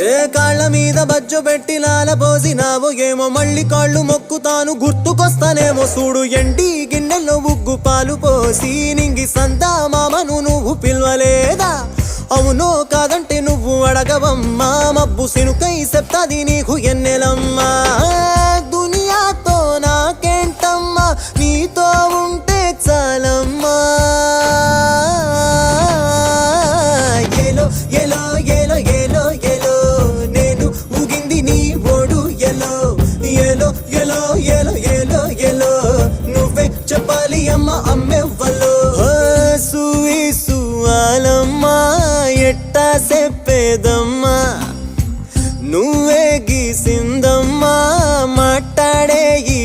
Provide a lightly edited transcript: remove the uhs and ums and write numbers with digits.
ఏ కాళ్ళ మీద బజ్జు పెట్టి లాలపోసినావు ఏమో మళ్ళీ కాళ్ళు మొక్కుతాను గుర్తుకొస్తానేమో చూడు ఎండి గిన్నెల్లో ఉగ్గు పాలు పోసి నింగి సంతా మామను నువ్వు పిలవలేదా అవునో కాదంటే నువ్వు అడగవమ్మా మబ్బు సినుకై చెప్తాది నీకు ఎన్నెలమ్మా దునియాతో నాకేంటమ్మా నీతో ఉంటే చాలమ్మా ఏలో ఏలో ఏలో ఏలో ఏలో నేను ఊగింది నీ ఓడు ఎలో ఏలో ఏలో ఏలో ఏలో ఏలో నువ్వే చెప్పాలి అమ్మ అమ్మెవ్వలో సూయి సువాలమ్మా ఎట్టా చెప్పేదమ్మా నువ్వే గీసిందమ్మా మాట్లాడే ఈ